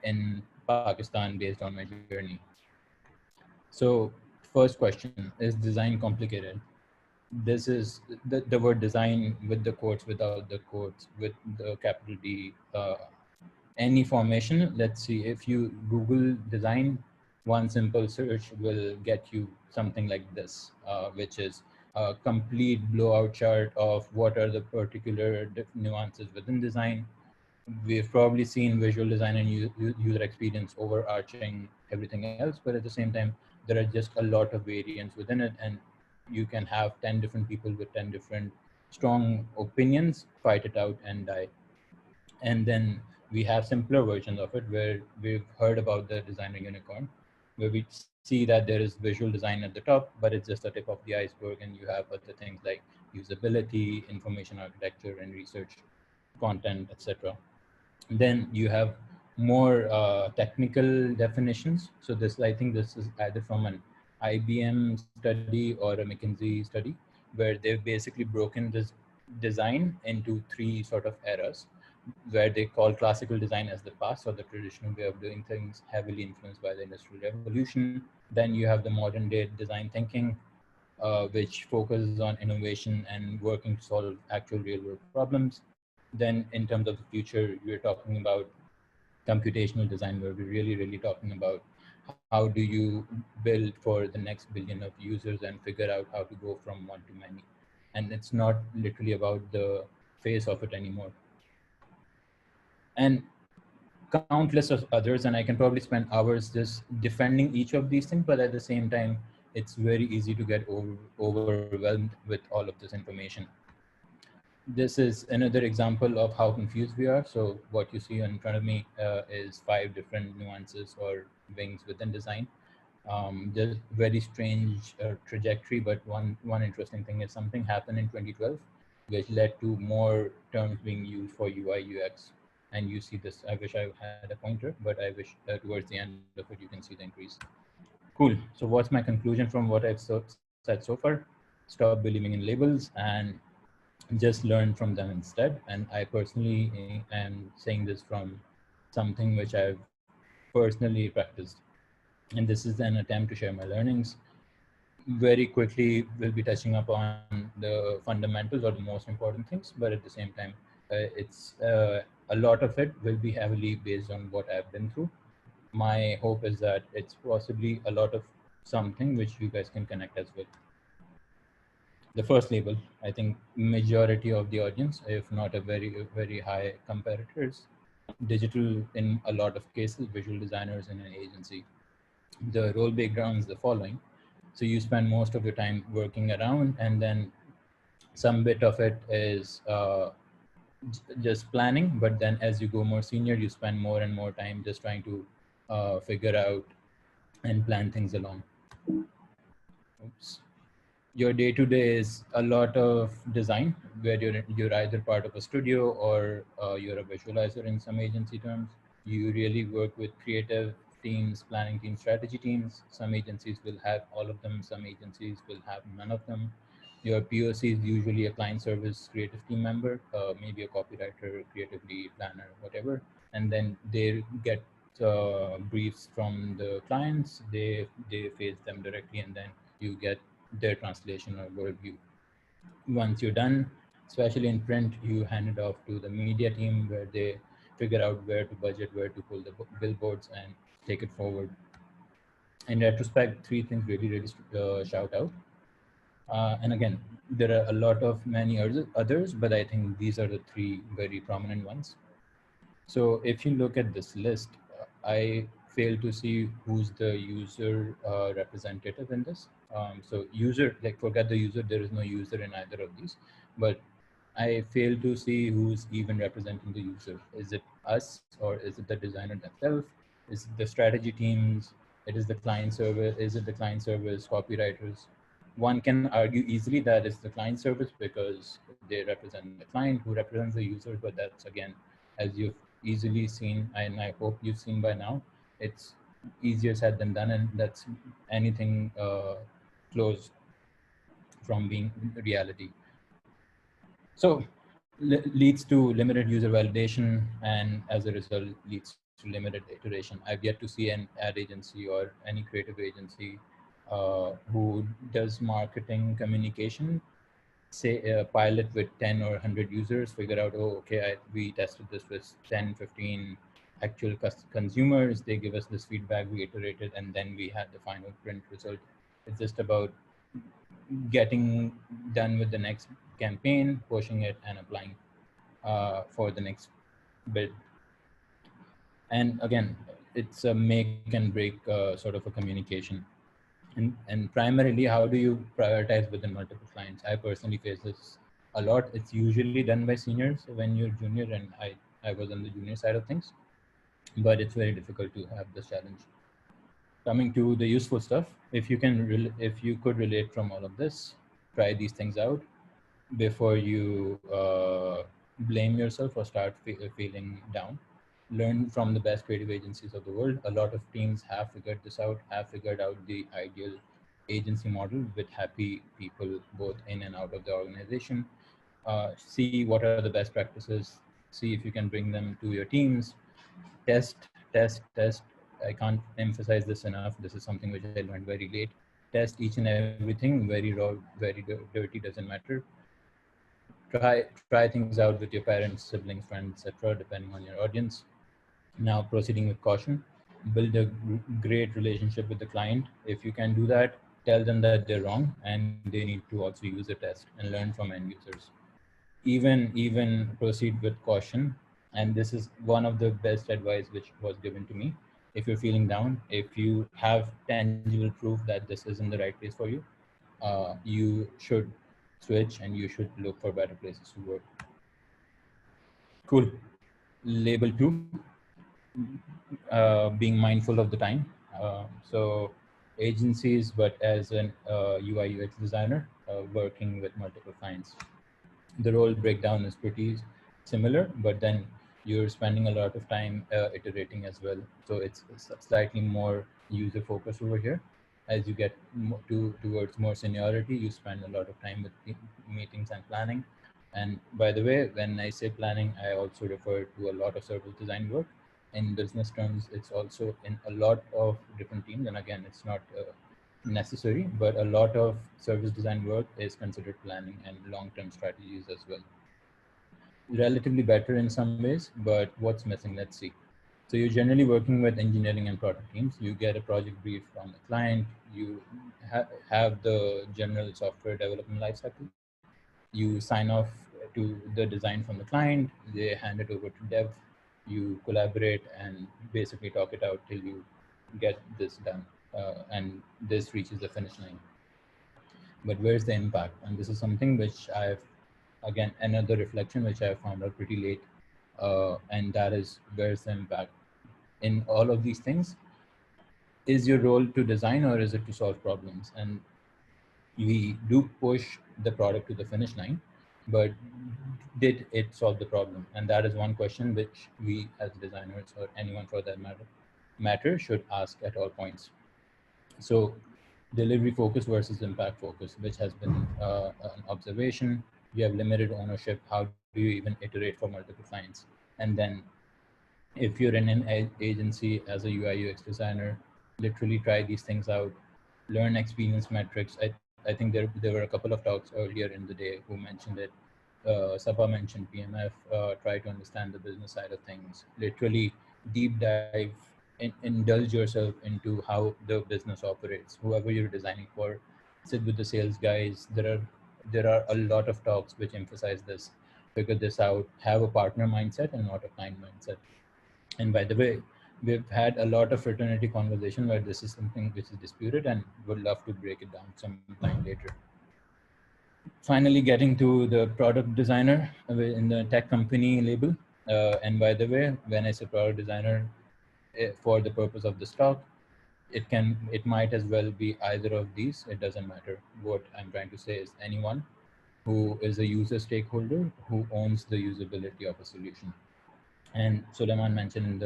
in Pakistan based on my journey. So first question, is design complicated? This is the word design with the quotes, without the quotes, with the capital D, any formation. Let's see, if you Google design, one simple search will get you something like this, which is a complete blowout chart of what are the particular nuances within design. We've probably seen visual design and user experience overarching everything else, but at the same time, there are just a lot of variants within it, and you can have 10 different people with 10 different strong opinions fight it out and die. And then we have simpler versions of it where we've heard about the designer unicorn, where we see that there is visual design at the top, but it's just the tip of the iceberg, and you have other things like usability, information architecture, and research content, etc. Then you have more technical definitions. So this, I think this is either from an IBM study or a McKinsey study, where they've basically broken this design into three sort of eras, where they call classical design as the past or the traditional way of doing things, heavily influenced by the Industrial Revolution. Then you have the modern day design thinking, which focuses on innovation and working to solve actual real world problems. Then in terms of the future, we're talking about computational design, where we're really talking about how do you build for the next billion of users and figure out how to go from one to many. And it's not literally about the face of it anymore. And countless of others, and I can probably spend hours just defending each of these things, but at the same time, it's very easy to get overwhelmed with all of this information. This is another example of how confused we are. So what you see in front of me is 5 different nuances or wings within design. Just very strange trajectory, but one interesting thing is something happened in 2012, which led to more terms being used for UI UX. And you see this. I wish I had a pointer, but I wish towards the end of it you can see the increase. Cool. So what's my conclusion from what I've said so far? Stop believing in labels and just learn from them instead. And I personally am saying this from something which I've personally practiced. And this is an attempt to share my learnings. Very quickly, we'll be touching upon the fundamentals or the most important things, but at the same time, it's a lot of it will be heavily based on what I've been through. My hope is that it's possibly a lot of something which you guys can connect as well. The first label, I think majority of the audience, if not a very high comparators, digital in a lot of cases, visual designers in an agency. The role breakdown is the following. So you spend most of your time working around, and then some bit of it is just planning, but then as you go more senior, you spend more and more time just trying to figure out and plan things along. Oops. Your day-to-day is a lot of design, where you're either part of a studio or you're a visualizer in some agency terms. You really work with creative teams, planning teams, strategy teams. Some agencies will have all of them, some agencies will have none of them. Your POC is usually a client service creative team member, maybe a copywriter, creative lead, planner, whatever. And then they get briefs from the clients, they face them directly, and then you get their translation or worldview. Once you're done, especially in print, you hand it off to the media team, where they figure out where to budget, where to pull the billboards and take it forward. In retrospect, 3 things really shout out. And again, there are a lot of many others, but I think these are the 3 very prominent ones. So if you look at this list, I fail to see who's the user representative in this. So user, like forget the user, there is no user in either of these, but I fail to see who's even representing the user. Is it us, or is it the designer themselves? Is it the strategy teams? It is the client server? Is it the client service copywriters? One can argue easily that it's the client service because they represent the client who represents the user, but that's again, as you've easily seen, and I hope you've seen by now, it's easier said than done, and that's anything close from being reality. So leads to limited user validation, and as a result leads to limited iteration. I've yet to see an ad agency or any creative agency who does marketing communication, say a pilot with 10 or 100 users, figure out, oh, okay, we tested this with 10, 15 actual consumers. They give us this feedback, we iterated, and then we had the final print result. It's just about getting done with the next campaign, pushing it, and applying for the next bid. And again, it's a make and break sort of a communication. And primarily, how do you prioritize within multiple clients? I personally face this a lot. It's usually done by seniors when you're junior, and I was on the junior side of things, but it's very difficult to have this challenge. Coming to the useful stuff, if you could relate from all of this, try these things out before you blame yourself or start feeling down. Learn from the best creative agencies of the world. A lot of teams have figured this out, have figured out the ideal agency model with happy people both in and out of the organization. See what are the best practices, see if you can bring them to your teams. Test. I can't emphasize this enough. This is something which I learned very late. Test each and everything, very raw, very dirty, doesn't matter. Try things out with your parents, siblings, friends, etc., depending on your audience. Now, proceeding with caution, build a great relationship with the client. If you can do that, tell them that they're wrong and they need to also use a test and learn from end users. Even proceed with caution. And this is one of the best advice which was given to me. If you're feeling down, if you have tangible proof that this isn't the right place for you, you should switch and you should look for better places to work. Cool. Label two, being mindful of the time. So agencies, but as an UI UX designer, working with multiple clients, the role breakdown is pretty similar, but then you're spending a lot of time iterating as well. So it's slightly more user focused over here. As you get towards more seniority, you spend a lot of time with meetings and planning. And by the way, when I say planning, I also refer to a lot of service design work. In business terms, it's also in a lot of different teams. And again, it's not necessary, but a lot of service design work is considered planning and long-term strategies as well. Relatively better in some ways, but what's missing? Let's see. So you're generally working with engineering and product teams. You get a project brief from the client. You have the general software development lifecycle. You sign off to the design from the client. They hand it over to dev. You collaborate and basically talk it out till you get this done, and this reaches the finish line. But where's the impact? And this is something which I've, again, another reflection which I found out pretty late, and that is, where's the impact in all of these things? Is your role to design or is it to solve problems? And we do push the product to the finish line, but did it solve the problem? And that is one question which we as designers, or anyone for that matter should ask at all points. So delivery focus versus impact focus, which has been an observation. You have limited ownership. How do you even iterate for multiple clients? And then if you're in an agency as a UI UX designer, literally try these things out, learn experience metrics. I think there were a couple of talks earlier in the day who mentioned it. Sapa mentioned PMF. Try to understand the business side of things. Literally deep dive, indulge yourself into how the business operates. Whoever you're designing for, sit with the sales guys. There are a lot of talks which emphasize this. Figure this out. Have a partner mindset and not a client mindset. And by the way, we've had a lot of fraternity conversation where this is something which is disputed, and would love to break it down sometime later. Finally, getting to the product designer in the tech company label. And by the way, when I say product designer, for the purpose of this talk, it might as well be either of these. It doesn't matter. What I'm trying to say is anyone who is a user stakeholder who owns the usability of a solution. And Suleiman mentioned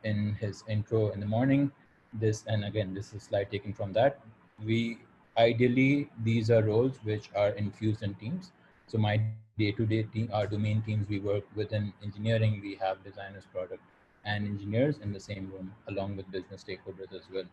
in his intro in the morning, this, and again, this is a slide taken from that. We ideally, these are roles which are infused in teams. So my day-to-day team, our domain teams, we work within engineering, we have designers, product, and engineers in the same room, along with business stakeholders as well.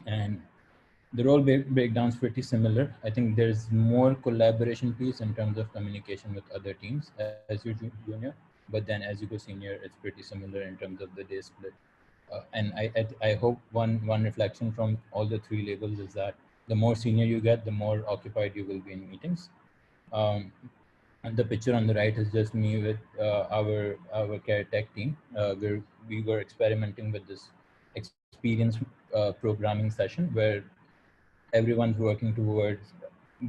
And the role breakdown's pretty similar. I think there's more collaboration piece in terms of communication with other teams as you junior, but then as you go senior, it's pretty similar in terms of the day split. And I hope one reflection from all the three labels is that the more senior you get, the more occupied you will be in meetings. And the picture on the right is just me with our care tech team, where we were experimenting with this experience programming session where everyone's working towards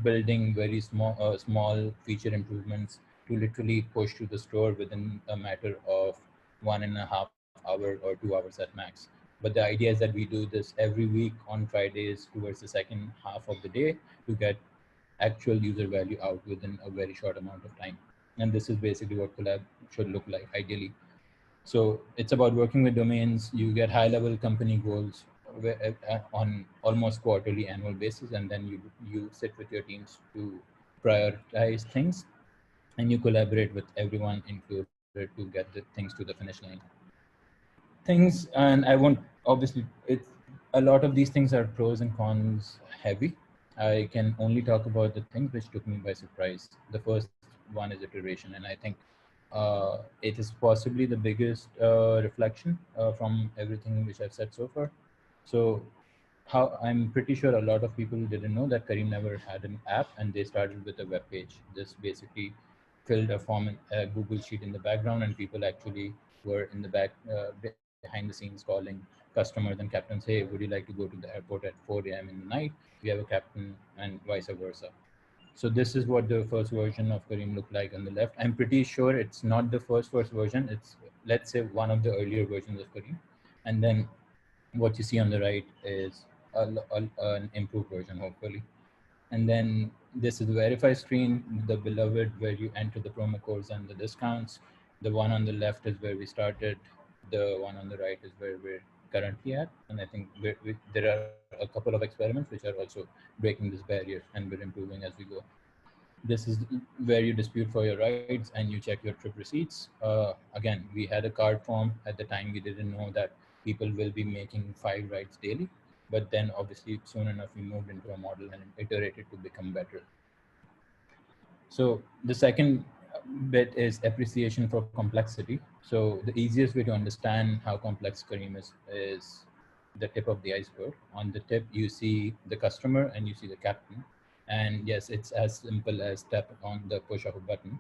building very small feature improvements to literally push to the store within a matter of 1.5 hour or 2 hours at max. But the idea is that we do this every week on Fridays towards the second half of the day to get actual user value out within a very short amount of time. And this is basically what collab should look like ideally. So it's about working with domains. You get high level company goals on almost quarterly annual basis, and then you sit with your teams to prioritize things, and you collaborate with everyone included to get the things to the finish line. Things, and I won't, obviously it's a lot of these things are pros and cons heavy. I can only talk about the things which took me by surprise. The first one is iteration, and I think it is possibly the biggest reflection from everything which I've said so far. So how I'm pretty sure a lot of people didn't know that Careem never had an app, and they started with a web page. This basically filled a form in a Google sheet in the background, and people actually were in the back behind the scenes calling customers and captains, hey, would you like to go to the airport at 4 a.m. in the night? We have a captain, and vice versa. So this is what the first version of Careem looked like on the left. I'm pretty sure it's not the first version. It's, let's say, one of the earlier versions of Careem. And then what you see on the right is an improved version, hopefully. And then this is the verify screen, the beloved, where you enter the promo codes and the discounts. The one on the left is where we started. The one on the right is where we're currently at. And I think there are a couple of experiments which are also breaking this barrier, and we're improving as we go. This is where you dispute for your rights and you check your trip receipts. Again, we had a card form at the time. We didn't know that people will be making 5 rides daily, but then obviously soon enough we moved into a model and iterated to become better. So the second bit is appreciation for complexity. So the easiest way to understand how complex Careem is the tip of the iceberg. On the tip, you see the customer and you see the captain. And yes, it's as simple as tap on the push of a button.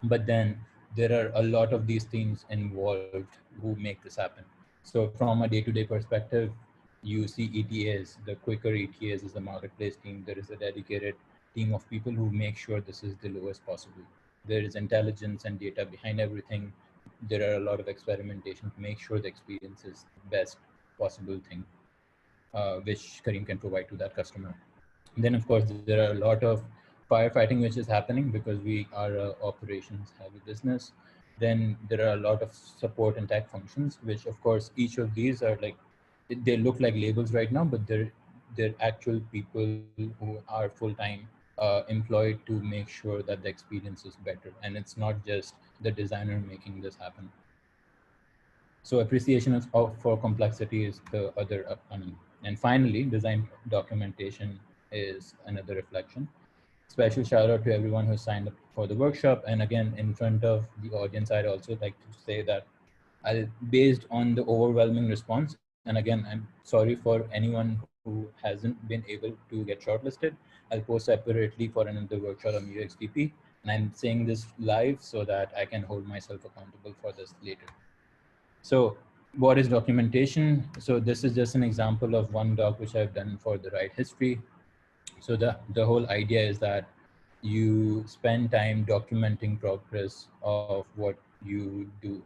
But then there are a lot of these teams involved who make this happen. So from a day-to-day perspective, you see ETAs. The quicker ETAs is the marketplace team. There is a dedicated team of people who make sure this is the lowest possible. There is intelligence and data behind everything. There are a lot of experimentation to make sure the experience is the best possible thing, which Careem can provide to that customer. Then, of course, there are a lot of firefighting which is happening because we are a operations heavy business. Then there are a lot of support and tech functions, which of course each of these are like, they look like labels right now, but they're actual people who are full time employed to make sure that the experience is better, and it's not just the designer making this happen. So appreciation for complexity is the other upcoming. And finally, design documentation is another reflection. Special shout out to everyone who signed up for the workshop. And again, in front of the audience, I'd also like to say that based on the overwhelming response, and again, I'm sorry for anyone who hasn't been able to get shortlisted, I'll post separately for another workshop on UXDP. And I'm saying this live so that I can hold myself accountable for this later. So what is documentation? So this is just an example of one doc which I've done for the ride history. So the whole idea is that you spend time documenting progress of what you do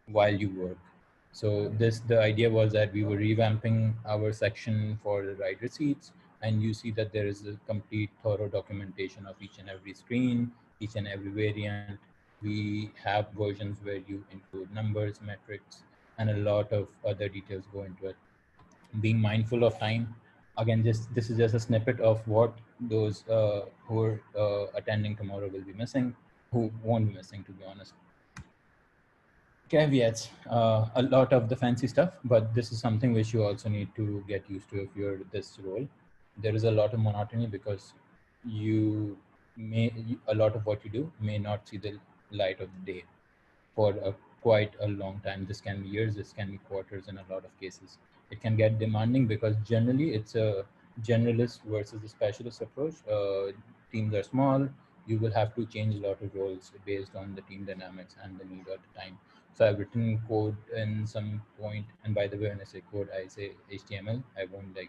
while you work. So the idea was that we were revamping our section for the ride receipts, and you see that there is a complete thorough documentation of each and every screen, each and every variant. We have versions where you include numbers, metrics, and a lot of other details go into it. Being mindful of time. Again, this is just a snippet of what those who are attending tomorrow will be missing, who won't be missing, to be honest. Caveats, a lot of the fancy stuff, but this is something which you also need to get used to if you're this role. There is a lot of monotony because you a lot of what you do may not see the light of the day for quite a long time. This can be years, this can be quarters in a lot of cases. It can get demanding because generally it's a generalist versus a specialist approach. Teams are small, you will have to change a lot of roles based on the team dynamics and the need at the time. So I've written code in some point, and by the way, when I say code, I say HTML. I won't like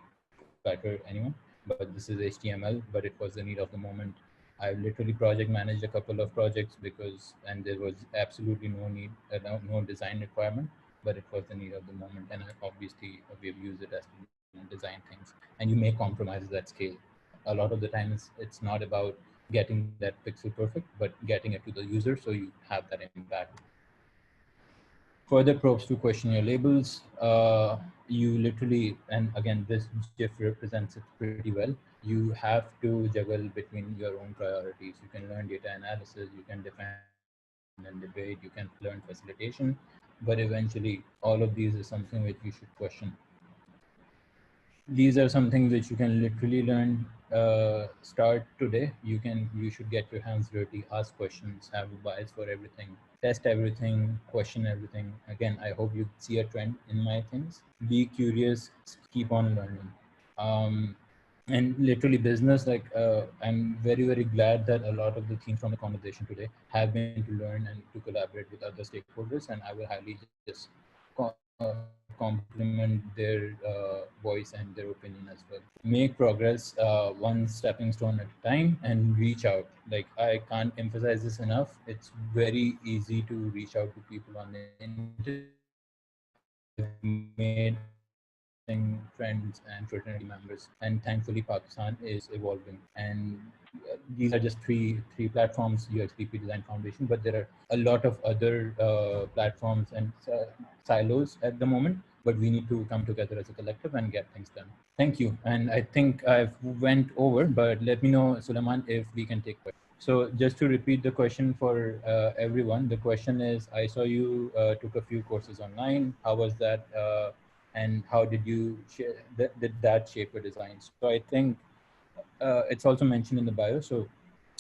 flatter anyone, but this is HTML, but it was the need of the moment. I literally project managed a couple of projects because, and there was absolutely no need, no design requirement, but it was the need of the moment. And obviously, we've used it as to design things, and you make compromises at scale. A lot of the time, it's not about getting that pixel perfect, but getting it to the user so you have that impact. Further probes to question your labels. You literally, and again, this GIF represents it pretty well. You have to juggle between your own priorities. You can learn data analysis, you can defend and debate, you can learn facilitation, but eventually, all of these is something which you should question. These are some things which you can literally learn. Start today. You should get your hands dirty, ask questions, have a bias for everything, test everything, question everything. Again, I hope you see a trend in my things. Be curious, keep on learning. um, and literally business, like I'm very glad that a lot of the themes from the conversation today have been to learn and to collaborate with other stakeholders, and I will highly just compliment their voice and their opinion as well. Make progress one stepping stone at a time and reach out. Like, I can't emphasize this enough. It's very easy to reach out to people on the internet. I've made amazing friends and fraternity members, and thankfully Pakistan is evolving. And these are just three platforms: UXPP Design Foundation, but there are a lot of other platforms and silos at the moment, but we need to come together as a collective and get things done. Thank you. And I think I've went over, but let me know, Suleiman, if we can take questions. So just to repeat the question for everyone, the question is, I saw you took a few courses online. How was that? And how did you did that shape your design? So I think it's also mentioned in the bio. So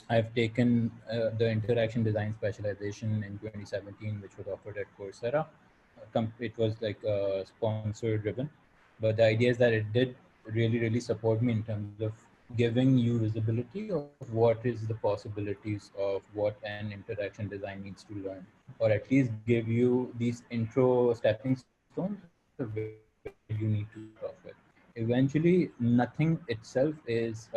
I've taken the Interaction Design Specialisation in 2017, which was offered at Coursera. It was like sponsor driven, but the idea is that it did really support me in terms of giving you visibility of what is the possibilities of what an interaction design needs to learn, or at least give you these intro stepping stones of where you need to start off with. Eventually, nothing itself is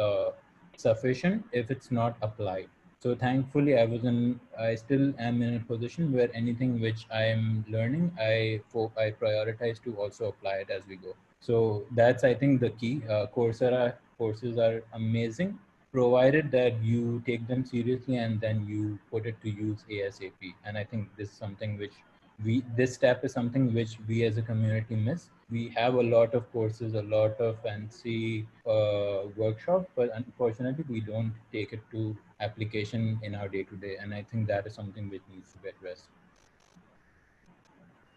sufficient if it's not applied. So thankfully, I still am in a position where anything which I am learning, I prioritize to also apply it as we go. So that's, I think, the key. Coursera courses are amazing, provided that you take them seriously and then you put it to use ASAP. And I think this is something which this step is something which we as a community miss. We have a lot of courses, a lot of fancy workshops, but unfortunately we don't take it to application in our day to day. And I think that is something which needs to be addressed.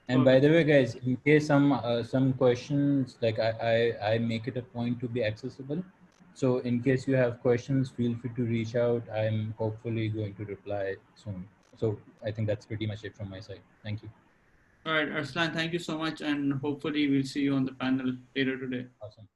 And by Perfect. the way, guys, in case some questions, like I make it a point to be accessible. So in case you have questions, feel free to reach out. I'm hopefully going to reply soon. So I think that's pretty much it from my side. Thank you. All right, Arslan, thank you so much, and hopefully we'll see you on the panel later today. Awesome.